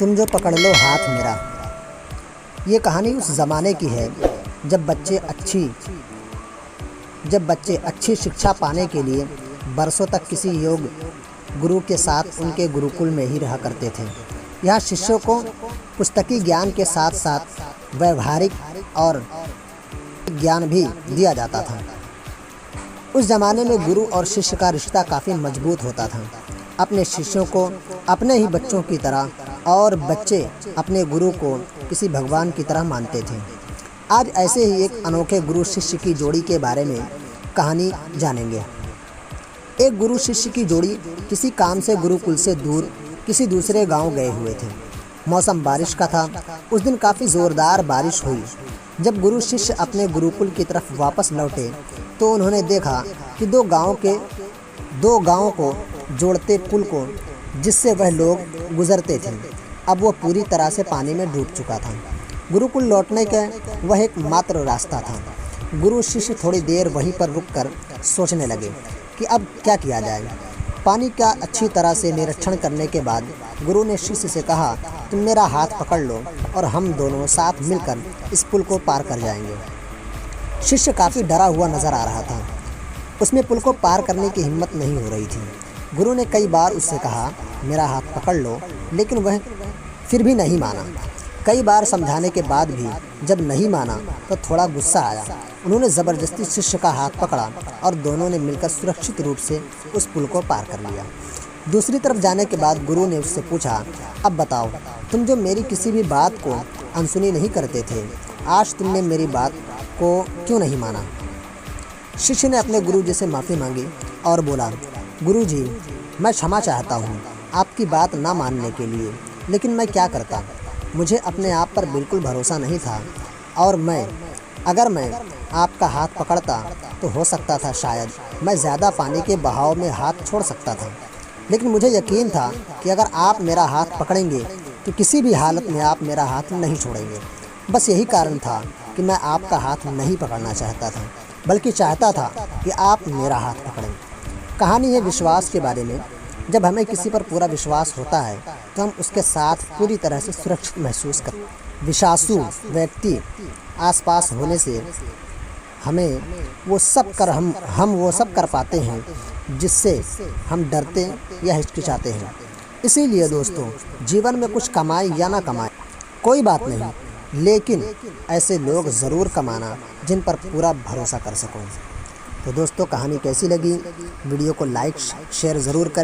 तुम जो पकड़ लो हाथ मेरा। ये कहानी उस ज़माने की है जब बच्चे अच्छी शिक्षा पाने के लिए बरसों तक किसी योग गुरु के साथ उनके गुरुकुल में ही रहा करते थे। यहाँ शिष्यों को पुस्तकी ज्ञान के साथ साथ व्यवहारिक और ज्ञान भी दिया जाता था। उस ज़माने में गुरु और शिष्य का रिश्ता काफ़ी मजबूत होता था। अपने शिष्यों को अपने ही बच्चों की तरह और बच्चे अपने गुरु को किसी भगवान की तरह मानते थे। आज ऐसे ही एक अनोखे गुरु शिष्य की जोड़ी के बारे में कहानी जानेंगे। एक गुरु शिष्य की जोड़ी किसी काम से गुरुकुल से दूर किसी दूसरे गांव गए हुए थे। मौसम बारिश का था। उस दिन काफ़ी ज़ोरदार बारिश हुई। जब गुरु शिष्य अपने गुरुकुल की तरफ वापस लौटे तो उन्होंने देखा कि दो गांवों को जोड़ते पुल को जिससे वह लोग गुजरते थे अब वो पूरी तरह से पानी में डूब चुका था। गुरुकुल लौटने का वह एक मात्र रास्ता था। गुरु शिष्य थोड़ी देर वहीं पर रुककर सोचने लगे कि अब क्या किया जाए। पानी का अच्छी तरह से निरीक्षण करने के बाद गुरु ने शिष्य से कहा, तुम मेरा हाथ पकड़ लो और हम दोनों साथ मिलकर इस पुल को पार कर जाएंगे। शिष्य काफ़ी डरा हुआ नज़र आ रहा था। उसमें पुल को पार करने की हिम्मत नहीं हो रही थी। गुरु ने कई बार उससे कहा, मेरा हाथ पकड़ लो, लेकिन वह फिर भी नहीं माना। कई बार समझाने के बाद भी जब नहीं माना तो थोड़ा गुस्सा आया। उन्होंने ज़बरदस्ती शिष्य का हाथ पकड़ा और दोनों ने मिलकर सुरक्षित रूप से उस पुल को पार कर लिया। दूसरी तरफ जाने के बाद गुरु ने उससे पूछा, अब बताओ, तुम जो मेरी किसी भी बात को अनसुनी नहीं करते थे, आज तुमने मेरी बात को क्यों नहीं माना। शिष्य ने अपने गुरु जी से माफ़ी मांगी और बोला, गुरु जी, मैं क्षमा चाहता हूँ आपकी बात ना मानने के लिए, लेकिन मैं क्या करता। मुझे अपने आप पर बिल्कुल भरोसा नहीं था और अगर मैं आपका हाथ पकड़ता तो हो सकता था शायद मैं ज़्यादा पानी के बहाव में हाथ छोड़ सकता था। लेकिन मुझे यकीन था कि अगर आप मेरा हाथ पकड़ेंगे तो किसी भी हालत में आप मेरा हाथ नहीं छोड़ेंगे। बस यही कारण था कि मैं आपका हाथ नहीं पकड़ना चाहता था, बल्कि चाहता था कि आप मेरा हाथ पकड़ें। कहानी है विश्वास के बारे में। जब हमें किसी पर पूरा विश्वास होता है तो हम उसके साथ पूरी तरह से सुरक्षित महसूस करते हैं। विश्वासु व्यक्ति आसपास होने से हम वो सब कर पाते हैं जिससे हम डरते या हिचकिचाते हैं। इसीलिए दोस्तों, जीवन में कुछ कमाए या ना कमाए कोई बात नहीं, लेकिन ऐसे लोग ज़रूर कमाना जिन पर पूरा भरोसा कर सको। तो दोस्तों, कहानी कैसी लगी? वीडियो को लाइक शेयर ज़रूर करें।